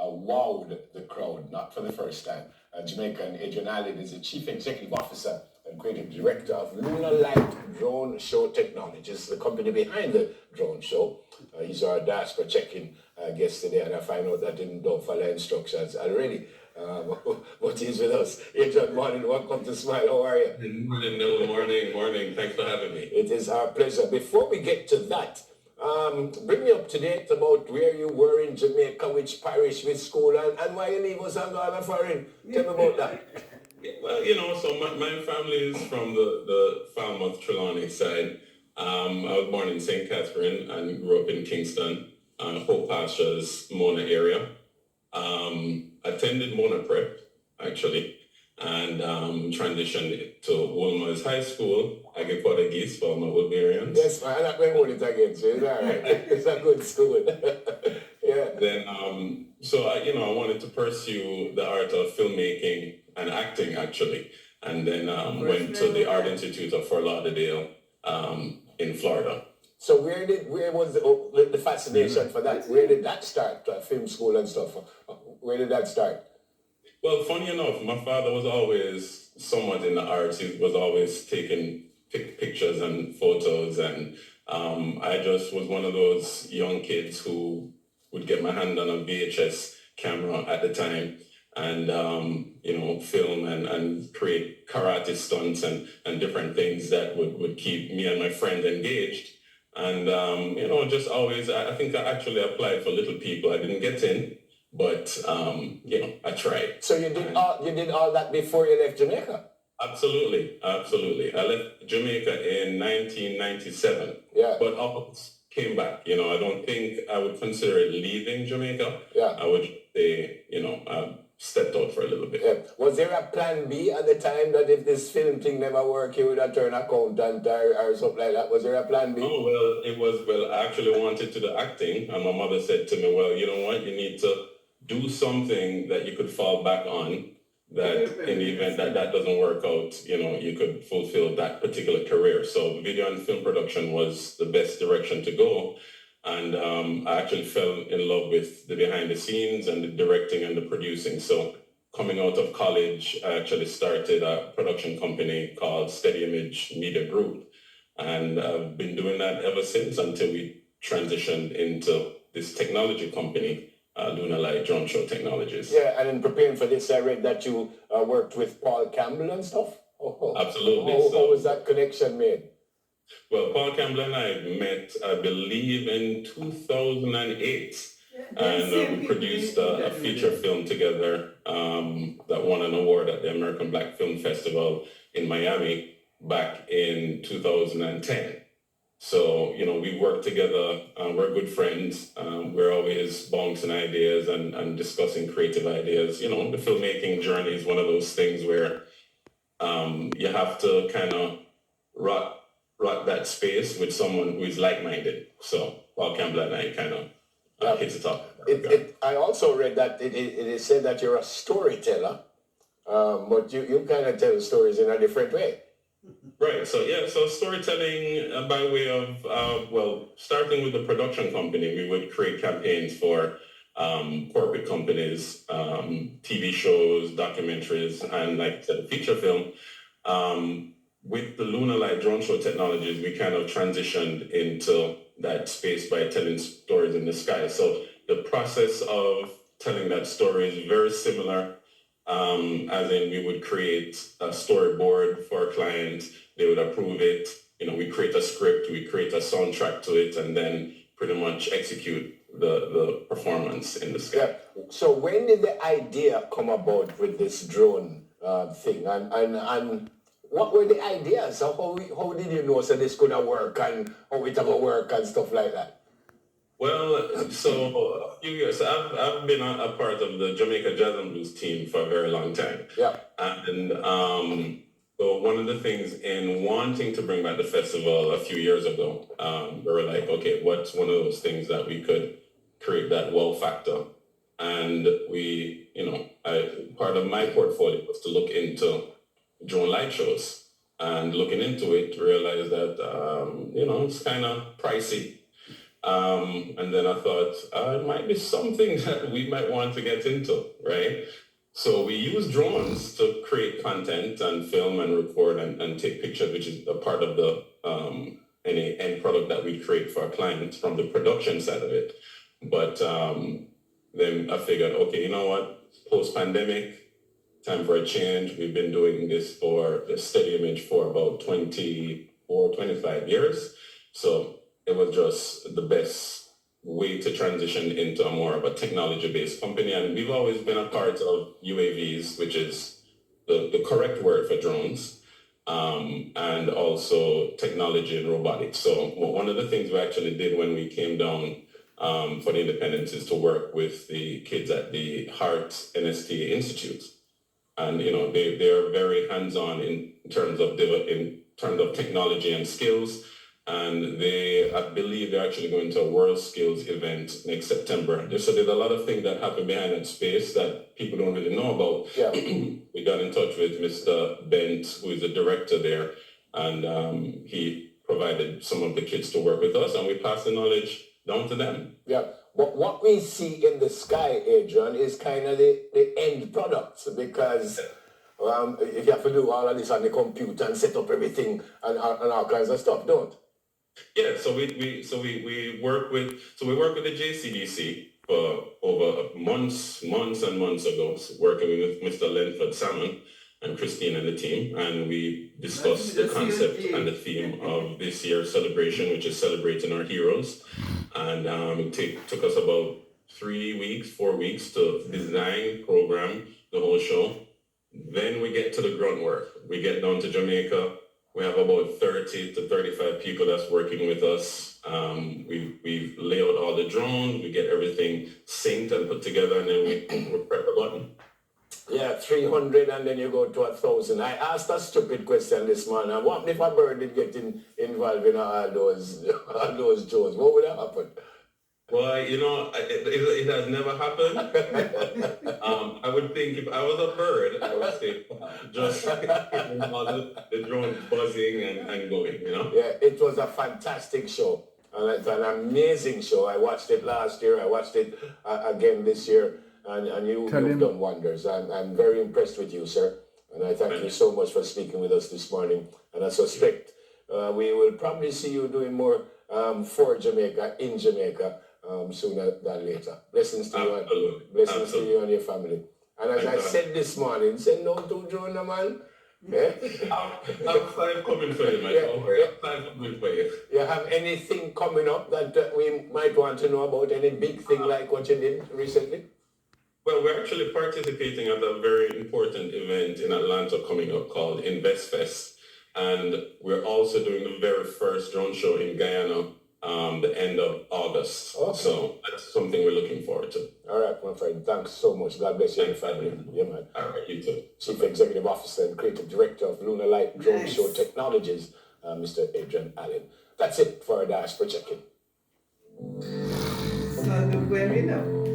wowed the crowd, not for the first time. Jamaican Adrian Allen is the Chief Executive Officer and Creative Director of Lunar Light Drone Show Technologies, the company behind the drone show. He's our Diaspora Check In guest today, and I find out that I didn't follow instructions already. But he's with us. Adrian, morning, welcome to Smile. How are you? Morning. Thanks for having me. It is our pleasure. Before we get to that, bring me up to date about where you were in Jamaica, which parish, which school, and why you leave us and go on a foreign. Tell me about that. Well, so my family is from the Falmouth Trelawney side. I was born in St. Catherine and grew up in Kingston, Hope Pastures, Mona area. Attended Mona Prep, actually, and transitioned to Wolmer's High School. I get what I guess for my Wolverians. Yes, man, I'm not going to hold it again, so it's all right. It's a good school. Yeah. Then, so I wanted to pursue the art of filmmaking and acting, actually, and then went to the Art Institute of Fort Lauderdale in Florida. So where was the fascination for that? Where did that start? Film school and stuff. Where did that start? Well, funny enough, my father was always somewhat in the arts. He was always taking pictures and photos, and I just was one of those young kids who would get my hand on a VHS camera at the time and film and create karate stunts and different things that would keep me and my friends engaged. And just always, I think I actually applied for Little People. I didn't get in, but I tried. So you did all that before you left Jamaica? Absolutely. I left Jamaica in 1997. Yeah. But almost came back. I don't think I would consider it leaving Jamaica. Yeah. I would say, stepped out for a little bit. Yeah. Was there a plan B at the time that if this film thing never worked, you would have turned accountant or something like that? Was there a plan B? Oh, well, I actually wanted to do acting. And my mother said to me, well, you know what? You need to do something that you could fall back on, that in the event that doesn't work out, you could fulfill that particular career. So video and film production was the best direction to go. And I actually fell in love with the behind the scenes and the directing and the producing. So coming out of college, I actually started a production company called Steady Image Media Group. And I've been doing that ever since until we transitioned into this technology company, Lunar Light Drone Show Technologies. Yeah, and in preparing for this, I read that you worked with Paul Campbell and stuff. Absolutely. How was that connection made? Well, Paul Campbell and I met, I believe, in 2008, and we produced a feature film together that won an award at the American Black Film Festival in Miami back in 2010. So, we worked together, we're good friends, we're always bouncing ideas and discussing creative ideas. The filmmaking journey is one of those things where you have to kind of rock that space with someone who is like-minded. So Paul Campbell and I kind of hit it off. I also read that it is said that you're a storyteller, but you kind of tell stories in a different way. Right. So storytelling by way of, starting with the production company, we would create campaigns for corporate companies, TV shows, documentaries, and like I said, feature film. With the Lunar Light Drone Show Technologies, we kind of transitioned into that space by telling stories in the sky. So the process of telling that story is very similar, as in we would create a storyboard for a client, they would approve it, we create a script, we create a soundtrack to it, and then pretty much execute the performance in the sky. Yeah. So when did the idea come about with this drone thing? And what were the ideas? How did you know so this could have worked and how it ever work and stuff like that? Well, so a few years, I've been a part of the Jamaica Jazz and Blues team for a very long time. Yeah. And so one of the things in wanting to bring back the festival a few years ago, we were like, okay, what's one of those things that we could create that wow factor? And we, part of my portfolio was to look into drone light shows, and looking into it, realized that, it's kind of pricey. And then I thought, it might be something that we might want to get into, right? So we use drones to create content and film and record and take pictures, which is a part of the any end product that we create for our clients from the production side of it. But then I figured, okay, you know what? Post-pandemic, time for a change. We've been doing this for the steady image for about 24, 25 years. So it was just the best way to transition into a more of a technology-based company. And we've always been a part of UAVs, which is the correct word for drones, and also technology and robotics. So one of the things we actually did when we came down for the independence is to work with the kids at the Heart NSTA Institute. And, you know, they are very hands-on in terms of technology and skills. And I believe they're actually going to a World Skills event next September. So there's a lot of things that happen behind that space that people don't really know about. Yeah. We got in touch with Mr. Bent, who is the director there, and he provided some of the kids to work with us, and we passed the knowledge down to them. Yeah. But what we see in the sky, Adrian, is kind of the end products, because if you have to do all of this on the computer and set up everything and all kinds of stuff, don't? Yeah, so we work with the JCDC for over months and months ago, working with Mr. Lenford Salmon and Christine and the team, and we discussed the concept and the theme of this year's celebration, which is celebrating our heroes. And it took us about 4 weeks to design, program the whole show. Then we get to the grunt work. We get down to Jamaica. We have about 30 to 35 people that's working with us. We lay out all the drones, we get everything synced and put together, and then we press a button. Yeah, 300 and then you go to 1,000. I asked a stupid question this morning. What if a bird did get involved in all those drones? What would have happened? Well, you know, it has never happened. I would think if I was a bird, I would say just all the drones buzzing and going, you know? Yeah, it was a fantastic show. And it's an amazing show. I watched it last year. I watched it again this year. And you've done wonders. I'm very impressed with you, sir. And I thank you so much for speaking with us this morning. And I suspect we will probably see you doing more for Jamaica, in Jamaica, sooner than later. Blessings to you. Blessings to you and your family. And as I said this morning, say no to Jonah, man. Yeah. I'm fine coming for you, man. I'm coming for you. You have anything coming up that we might want to know about? Any big thing like what you did recently? Well, we're actually participating at a very important event in Atlanta coming up called InvestFest. And we're also doing the very first drone show in Guyana the end of August. Okay. So that's something we're looking forward to. All right, my friend. Thanks so much. God bless you and your family. Yeah, man. All right, you too. Chief Executive Officer and Creative Director of Lunar Light Drone Show Technologies, Mr. Adrian Allen. That's it for our Diaspora Check In. So look where we now.